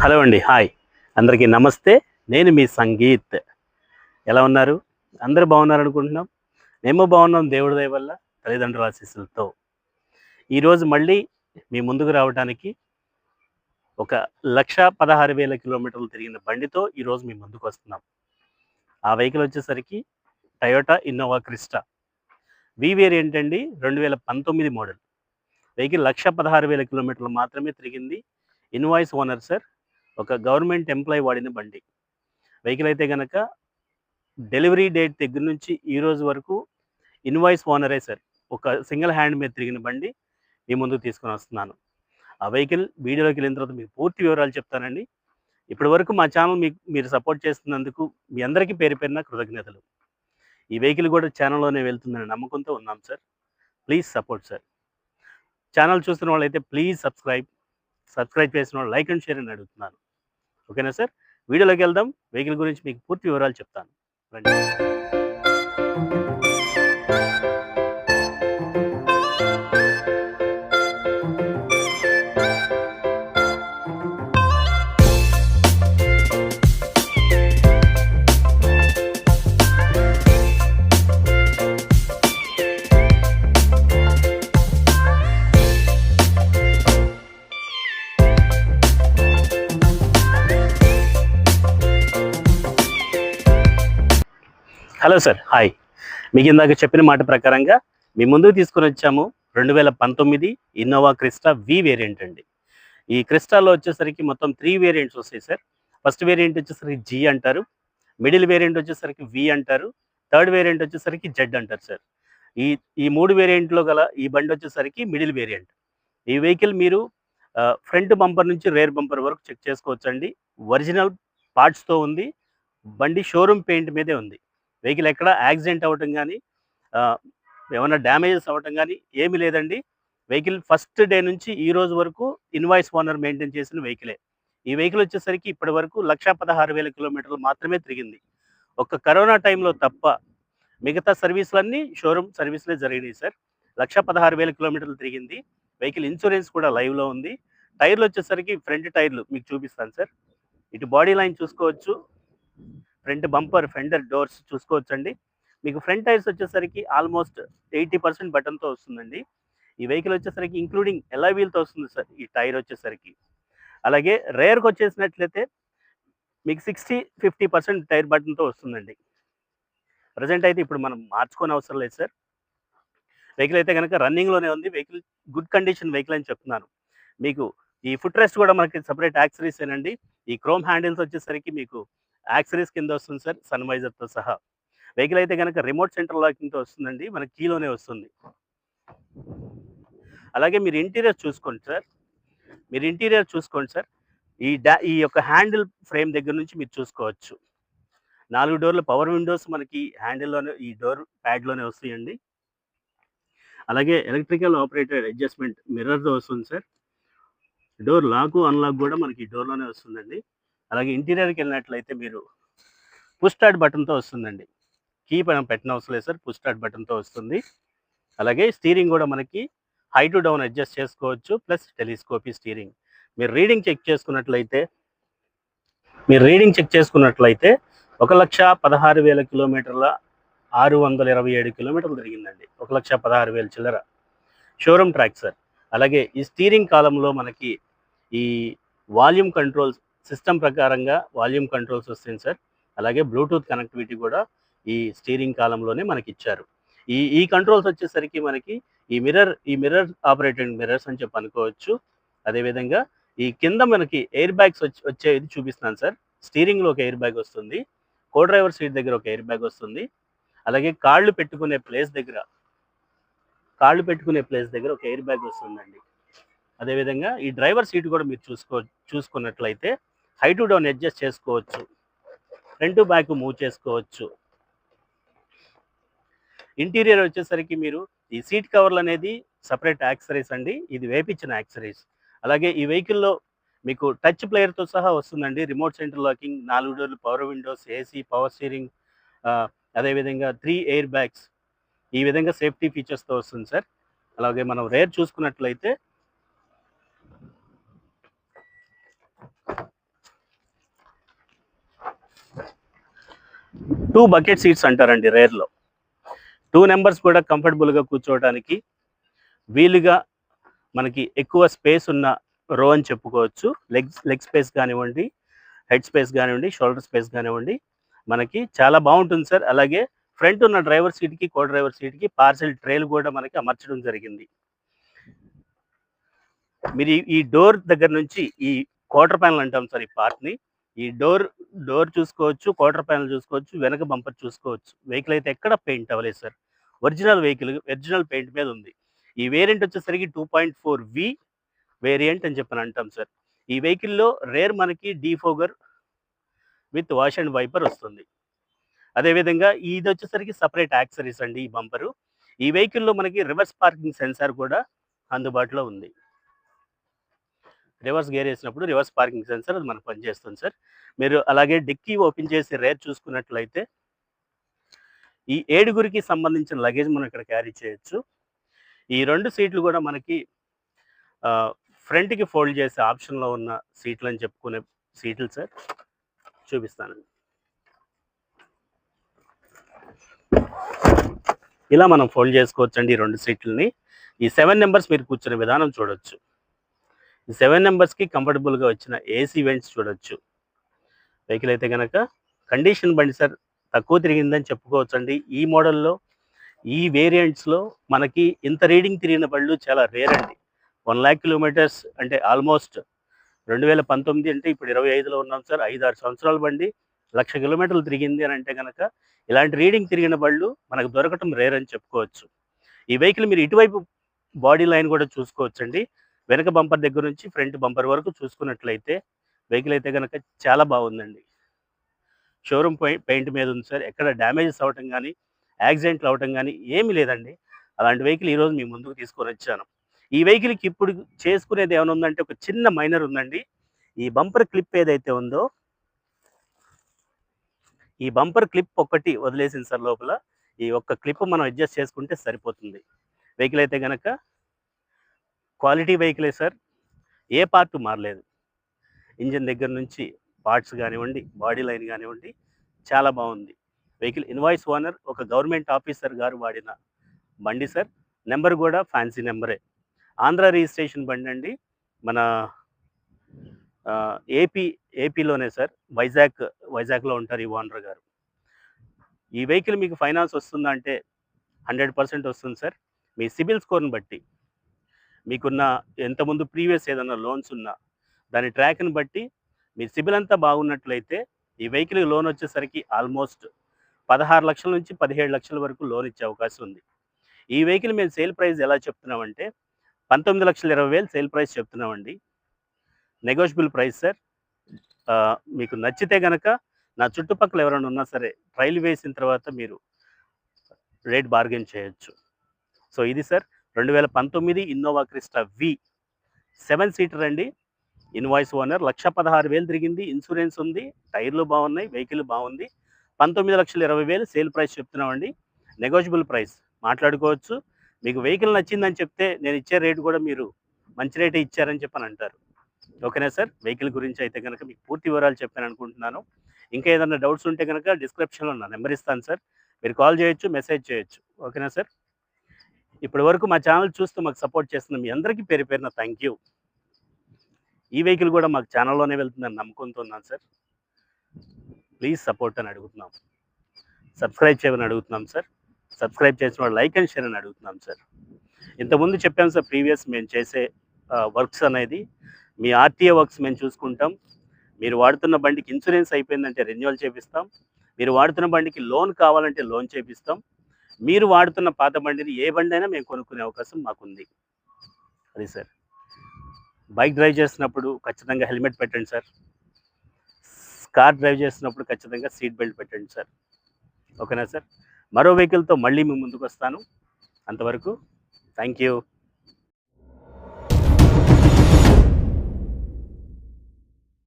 Hello అండి, hi అందరికీ నమస్తే. నేను మీ సంగీత్. ఎలా ఉన్నారు? అందరూ బాగున్నారు అనుకుంటున్నాం. మేము బాగున్నాం దేవుడి దయ వల్ల, తల్లిదండ్రుల ఆశీస్సులతో. ఈరోజు మళ్ళీ మీ ముందుకు రావడానికి ఒక 1,16,000 కిలోమీటర్లు తిరిగిన బండితో ఈరోజు మీ ముందుకు వస్తున్నాం. ఆ వెహికల్ వచ్చేసరికి టయోటా ఇన్నోవా క్రిస్టా వి వేరియంట్ అండి. 2019 మోడల్. వెహికల్ 1,16,000 కిలోమీటర్లు మాత్రమే తిరిగింది. ఇన్వాయిస్ ఓనర్ సార్, ఒక గవర్నమెంట్ ఎంప్లాయీ వాడిన బండి. వెహికల్ అయితే కనుక డెలివరీ డేట్ దగ్గర నుంచి ఈ రోజు వరకు ఇన్వాయిస్ ఓనరే సార్. ఒక సింగిల్ హ్యాండ్ మీద తిరిగిన బండి మీ ముందుకు తీసుకొని వస్తున్నాను. ఆ వెహికల్ వీడియోలోకి వెళ్ళిన తర్వాత మీకు పూర్తి వివరాలు చెప్తానండి. ఇప్పటి వరకు మా ఛానల్ మీరు సపోర్ట్ చేస్తున్నందుకు మీ అందరికీ పేరు పేరున కృతజ్ఞతలు. ఈ వెహికల్ కూడా ఛానల్లోనే వెళ్తుందని నమ్మకంతో ఉన్నాం sir. Please support sir. Channel చూస్తున్న వాళ్ళైతే ప్లీజ్ సబ్స్క్రైబ్ చేసిన వాళ్ళు లైక్ అండ్ షేర్ అని అడుగుతున్నాను. ఓకేనా సార్? వీడియోలోకి వెళ్దాం. వెహికల్ గురించి మీకు పూర్తి వివరాలు చెప్తాను. రండి. Hello sir, hi. మీకు ఇందాక చెప్పిన మాట ప్రకారంగా మీ ముందుకు తీసుకొని వచ్చాము 2019 ఇన్నోవా క్రిస్టా వి వేరియంట్ అండి. ఈ క్రిస్టాలో వచ్చేసరికి మొత్తం 3 వేరియంట్స్ వస్తాయి సార్. ఫస్ట్ వేరియంట్ వచ్చేసరికి జీ అంటారు, మిడిల్ వేరియంట్ వచ్చేసరికి వి అంటారు, థర్డ్ వేరియంట్ వచ్చేసరికి జెడ్ అంటారు సార్. ఈ ఈ 3 వేరియంట్లో గల ఈ బండి వచ్చేసరికి మిడిల్ వేరియంట్. ఈ వెహికల్ మీరు ఫ్రంట్ బంపర్ నుంచి రేర్ బంపర్ వరకు చెక్ చేసుకోవచ్చండి. ఒరిజినల్ పార్ట్స్తో ఉంది. బండి షోరూమ్ పెయింట్ మీదే ఉంది. వెహికల్ ఎక్కడ యాక్సిడెంట్ అవ్వటం కానీ ఏమైనా డ్యామేజెస్ అవ్వటం కానీ ఏమీ లేదండి. వెహికల్ ఫస్ట్ డే నుంచి ఈ రోజు వరకు ఇన్వాయిస్ ఓనర్ మెయింటైన్ చేసిన వెహికలే. ఈ వెహికల్ వచ్చేసరికి ఇప్పటి వరకు 1,16,000 కిలోమీటర్లు మాత్రమే తిరిగింది. ఒక్క కరోనా టైంలో తప్ప మిగతా సర్వీసులన్నీ షోరూమ్ సర్వీసులే జరిగినాయి సార్. 1,16,000 కిలోమీటర్లు తిరిగింది. వెహికల్ ఇన్సూరెన్స్ కూడా లైవ్లో ఉంది. టైర్లు వచ్చేసరికి ఫ్రంట్ టైర్లు మీకు చూపిస్తాను సార్. ఇటు బాడీ లైన్ చూసుకోవచ్చు, ఫ్రంట్ బంపర్ ఫెండర్ డోర్స్ చూసుకోవచ్చండి. మీకు ఫ్రంట్ టైర్స్ వచ్చేసరికి ఆల్మోస్ట్ 80% బటన్తో వస్తుందండి. ఈ వెహికల్ వచ్చేసరికి ఇంక్లూడింగ్ ఎలాయ్ వీల్తో వస్తుంది సార్ ఈ టైర్ వచ్చేసరికి. అలాగే రేర్కి వచ్చేసినట్లయితే మీకు 60-50% టైర్ బటన్తో వస్తుందండి. ప్రజెంట్ అయితే ఇప్పుడు మనం మార్చుకోని అవసరం లేదు సార్. వెహికల్ అయితే కనుక రన్నింగ్లోనే ఉంది. వెహికల్ గుడ్ కండిషన్ వెహికల్ అని చెప్తున్నాను. మీకు ఈ ఫుట్ రెస్ట్ కూడా మనకి సపరేట్ యాక్సరీస్ ఏనండి. ఈ క్రోమ్ హ్యాండిల్స్ వచ్చేసరికి మీకు యాక్సరీస్ కింద వస్తుంది సార్, సన్వైజర్తో సహా. వెహికల్ అయితే కనుక రిమోట్ సెంటర్ లాకింగ్తో వస్తుందండి, మనకి కీలోనే వస్తుంది. అలాగే మీరు ఇంటీరియర్ చూసుకోండి సార్. ఈ యొక్క హ్యాండిల్ ఫ్రేమ్ దగ్గర నుంచి మీరు చూసుకోవచ్చు. 4 డోర్ల పవర్ విండోస్ మనకి హ్యాండిల్లోనే, ఈ డోర్ ప్యాడ్లోనే వస్తాయండి. అలాగే ఎలక్ట్రికల్ ఆపరేటెడ్ అడ్జస్ట్మెంట్ మిర్రర్తో వస్తుంది సార్. డోర్ లాకు అన్లాక్ కూడా మనకి ఈ డోర్లోనే వస్తుందండి. అలాగే ఇంటీరియర్కి వెళ్ళినట్లయితే మీరు పుష్ స్టార్ట్ బటన్తో వస్తుందండి. కీ మనం పెట్టిన అవసరం లేదు సార్, పుష్ స్టార్ట్ బటన్తో వస్తుంది. అలాగే స్టీరింగ్ కూడా మనకి హై టు డౌన్ అడ్జస్ట్ చేసుకోవచ్చు, ప్లస్ టెలిస్కోపీ స్టీరింగ్. మీరు రీడింగ్ చెక్ చేసుకున్నట్లయితే 1,16,000 కిలోమీటర్ల 627 కిలోమీటర్లు తిరిగిందండి. 1,16,000 చిల్లర. Showroom track sir. అలాగే ఈ స్టీరింగ్ కాలంలో మనకి ఈ వాల్యూమ్ కంట్రోల్స్ సిస్టమ్ ప్రకారంగా వాల్యూమ్ కంట్రోల్స్ వస్తాయి సార్. అలాగే బ్లూటూత్ కనెక్టివిటీ కూడా ఈ స్టీరింగ్ కాలంలోనే మనకి ఇచ్చారు. ఈ కంట్రోల్స్ వచ్చేసరికి మనకి ఈ మిర్రర్ ఆపరేటెడ్ మిర్రర్స్ అని చెప్పి అనుకోవచ్చు. అదేవిధంగా ఈ కింద మనకి ఎయిర్ బ్యాగ్స్ వచ్చేది చూపిస్తున్నాను సార్. స్టీరింగ్లో ఒక ఎయిర్ బ్యాగ్ వస్తుంది, కో డ్రైవర్ సీట్ దగ్గర ఒక ఎయిర్ బ్యాగ్ వస్తుంది. అలాగే కాళ్ళు పెట్టుకునే ప్లేస్ దగ్గర ఒక ఎయిర్ బ్యాగ్ వస్తుందండి. అదేవిధంగా ఈ డ్రైవర్ సీట్ కూడా మీరు చూసుకున్నట్లయితే హై టు డౌన్ అడ్జస్ట్ చేసుకోవచ్చు, ఫ్రంట్ బ్యాక్ మూవ్ చేసుకోవచ్చు. ఇంటీరియర్ వచ్చేసరికి మీరు ఈ సీట్ కవర్లు అనేది సపరేట్ యాక్సరీస్ అండి, ఇది వేపించిన యాక్సరీస్. అలాగే ఈ వెహికల్లో మీకు టచ్ ప్లేయర్తో సహా వస్తుందండి. రిమోట్ సెంటర్ లాకింగ్, 4 డోర్లు power Windows, AC, power steering, అదేవిధంగా 3 ఎయిర్ బ్యాగ్స్, ఈ విధంగా సేఫ్టీ ఫీచర్స్తో వస్తుంది సార్. అలాగే మనం రేర్ చూసుకున్నట్లయితే 2 బకెట్ సీట్స్ అంటారండి రేర్లో. 2 నెంబర్స్ కూడా కంఫర్టబుల్గా కూర్చోవడానికి వీలుగా మనకి ఎక్కువ స్పేస్ ఉన్న రో అని చెప్పుకోవచ్చు. లెగ్ స్పేస్ కానివ్వండి, హెడ్ స్పేస్ కానివ్వండి, షోల్డర్ స్పేస్ కానివ్వండి, మనకి చాలా బాగుంటుంది సార్. అలాగే ఫ్రంట్ ఉన్న డ్రైవర్ సీట్కి, కో డ్రైవర్ సీట్కి పార్సెల్ ట్రేలు కూడా మనకి అమర్చడం జరిగింది. మీరు ఈ డోర్ దగ్గర నుంచి ఈ క్వార్టర్ ప్యానల్ అంటాం సార్ ఈ పార్ట్ని. ఈ డోర్ చూసుకోవచ్చు, క్వార్టర్ ప్యానల్ చూసుకోవచ్చు, వెనక బంపర్ చూసుకోవచ్చు. వెహికల్ అయితే ఎక్కడ పెయింట్ అవ్వలేదు sir. Original vehicle, original paint మీద ఉంది. ఈ వేరియంట్ వచ్చేసరికి 2.4V వేరియంట్ అని చెప్పని అంటాం సార్. ఈ వెహికల్లో రేర్ మనకి defogger with wash and wiper వస్తుంది. అదేవిధంగా ఇది వచ్చేసరికి సపరేట్ యాక్సరీస్ అండి ఈ బంపరు. ఈ వెహికల్లో మనకి రివర్స్ పార్కింగ్ సెన్సార్ కూడా అందుబాటులో ఉంది. రివర్స్ గేర్ వేసినప్పుడు రివర్స్ పార్కింగ్ సెన్సార్ అది మనకు పనిచేస్తుంది సార్. మీరు అలాగే డిక్కీ ఓపెన్ చేసి రేర్ చూసుకున్నట్లయితే ఈ 7గురికి సంబంధించిన లగేజ్ మనం ఇక్కడ క్యారీ చేయొచ్చు. ఈ 2 సీట్లు కూడా మనకి ఫ్రంట్కి ఫోల్డ్ చేసే ఆప్షన్లో ఉన్న సీట్లు అని చెప్పుకునే సీట్లు సార్. చూపిస్తానండి. ఇలా మనం ఫోల్డ్ చేసుకోవచ్చండి ఈ 2 సీట్లని. ఈ 7 నెంబర్స్ మీరు కూర్చునే విధానం చూడొచ్చు. ఈ 7 నెంబర్స్కి కంఫర్టబుల్గా వచ్చిన ఏసీ వెంట్స్ చూడొచ్చు. వెహికల్ అయితే కనుక కండిషన్ బండి సార్, తక్కువ తిరిగిందని చెప్పుకోవచ్చండి. ఈ మోడల్లో, ఈ వేరియంట్స్లో మనకి ఇంత రీడింగ్ తిరిగిన బళ్ళు చాలా రేర్ అండి. 1 lakh కిలోమీటర్స్ అంటే ఆల్మోస్ట్ 2019 అంటే ఇప్పుడు 25లో ఉన్నాం సార్. 5-6 సంవత్సరాల బండి 1,00,000 కిలోమీటర్లు తిరిగింది అని అంటే కనుక ఇలాంటి రీడింగ్ తిరిగిన బళ్ళు మనకు దొరకటం రేర్ అని చెప్పుకోవచ్చు. ఈ వెహికల్ మీరు ఇటువైపు బాడీ లైన్ కూడా చూసుకోవచ్చండి. వెనక బంపర్ దగ్గర నుంచి ఫ్రంట్ బంపర్ వరకు చూసుకున్నట్లయితే వెహికల్ అయితే కనుక చాలా బాగుందండి. షోరూమ్ పెయింట్ మీద ఉంది సార్. ఎక్కడ డ్యామేజెస్ అవ్వటం కానీ, యాక్సిడెంట్లు అవ్వటం కానీ ఏమీ లేదండి. అలాంటి వెహికల్ ఈరోజు మీ ముందుకు తీసుకొని వచ్చాను. ఈ వెహికల్కి ఇప్పుడు చేసుకునేది ఏమైనా ఉందంటే ఒక చిన్న మైనర్ ఉందండి. ఈ బంపర్ క్లిప్ ఏదైతే ఉందో, ఈ బంపర్ క్లిప్ ఒక్కటి వదిలేసింది సార్ లోపల. ఈ ఒక్క క్లిప్ మనం అడ్జస్ట్ చేసుకుంటే సరిపోతుంది. వెహికల్ అయితే కనుక క్వాలిటీ వెహికలే సార్. ఏ పార్ట్ మారలేదు. ఇంజిన్ దగ్గర నుంచి పార్ట్స్ కానివ్వండి, బాడీ లైన్ కానివ్వండి, చాలా బాగుంది. వెహికల్ ఇన్వాయిస్ ఓనర్ ఒక గవర్నమెంట్ ఆఫీసర్ గారు వాడిన బండి సార్. నెంబర్ కూడా ఫ్యాన్సీ నెంబరే. ఆంధ్ర రిజిస్ట్రేషన్ బండి అండి. మన ఏపీలోనే సార్. వైజాగ్లో ఉంటారు ఈ ఓనర్ గారు. ఈ వెహికల్ మీకు ఫైనాన్స్ వస్తుందా అంటే 100% వస్తుంది సార్. మీ సిబిల్ స్కోర్ని బట్టి, మీకున్న ఎంతముందు ప్రీవియస్ ఏదైనా లోన్స్ ఉన్నా దాని ట్రాక్ని బట్టి మీ సిబిల్ అంతా బాగున్నట్లయితే ఈ వెహికల్ లోన్ వచ్చేసరికి ఆల్మోస్ట్ 16 లక్షల నుంచి 17 లక్షల వరకు లోన్ ఇచ్చే అవకాశం ఉంది. ఈ వెహికల్ మేము సేల్ ప్రైస్ ఎలా చెప్తున్నామంటే 19,20,000 సేల్ ప్రైస్ చెప్తున్నామండి. Negotiable price sir. మీకు నచ్చితే కనుక నా చుట్టుపక్కల ఎవరైనా ఉన్నా సరే ట్రైల్ వేసిన తర్వాత మీరు రేట్ బార్గెన్ చేయొచ్చు. సో ఇది sir 2019 Innova Crysta V 7 seater అండి. ఇన్వాయిస్ ఓనర్ 1,16,000 తిరిగింది. ఇన్సూరెన్స్ ఉంది, టైర్లు బాగున్నాయి, వెహికల్ బాగుంది. 19,20,000 సేల్ ప్రైస్ చెప్తున్నామండి. నెగోషియబుల్ ప్రైస్ మాట్లాడుకోవచ్చు. మీకు వెహికల్ నచ్చిందని చెప్తే నేను ఇచ్చే రేటు కూడా మీరు మంచి రేటే ఇచ్చారని చెప్పని అంటారు. ఓకేనా సార్? వెహికల్ గురించి అయితే కనుక మీకు పూర్తి వివరాలు చెప్పాను అనుకుంటున్నాను. ఇంకా ఏదైనా డౌట్స్ ఉంటే కనుక డిస్క్రిప్షన్లో నా నెంబర్ ఇస్తాను సార్. మీరు కాల్ చేయొచ్చు, మెసేజ్ చేయొచ్చు. ఓకేనా సార్? ఇప్పటి వరకు మా ఛానల్ చూస్తూ మాకు సపోర్ట్ చేస్తున్న మీ అందరికీ పేరు పేరున థ్యాంక్ యూ. ఈ వెహికల్ కూడా మాకు ఛానల్లోనే వెళ్తుందని నమ్మకంతో ఉన్నాను సార్. ప్లీజ్ సపోర్ట్ అని అడుగుతున్నాం. సబ్స్క్రైబ్ చేయమని అడుగుతున్నాం సార్. సబ్స్క్రైబ్ చేసిన వాళ్ళు లైక్ అండ్ షేర్ అని అడుగుతున్నాం సార్. ఇంతకుముందు చెప్పాం సార్, ప్రీవియస్ మేము చేసే వర్క్స్ అనేది మీ ఆర్టీఏ వర్క్స్ మేము చూసుకుంటాం. మీరు వాడుతున్న బండికి ఇన్సూరెన్స్ అయిపోయిందంటే రెన్యువల్ చేపిస్తాం. మీరు వాడుతున్న బండికి లోన్ కావాలంటే లోన్ చేపిస్తాం. మీరు వాడుతున్న పాత బండిని ఏ బండి అయినా మేము కొనుక్కునే అవకాశం మాకుంది. అది సార్. బైక్ డ్రైవ్ చేస్తున్నప్పుడు ఖచ్చితంగా హెల్మెట్ పెట్టండి సార్. కార్ డ్రైవ్ చేస్తున్నప్పుడు ఖచ్చితంగా సీట్ బెల్ట్ పెట్టండి సార్. ఓకేనా సార్? మరో వెహికల్తో మళ్ళీ మీ ముందుకు వస్తాను. అంతవరకు థ్యాంక్ యూ.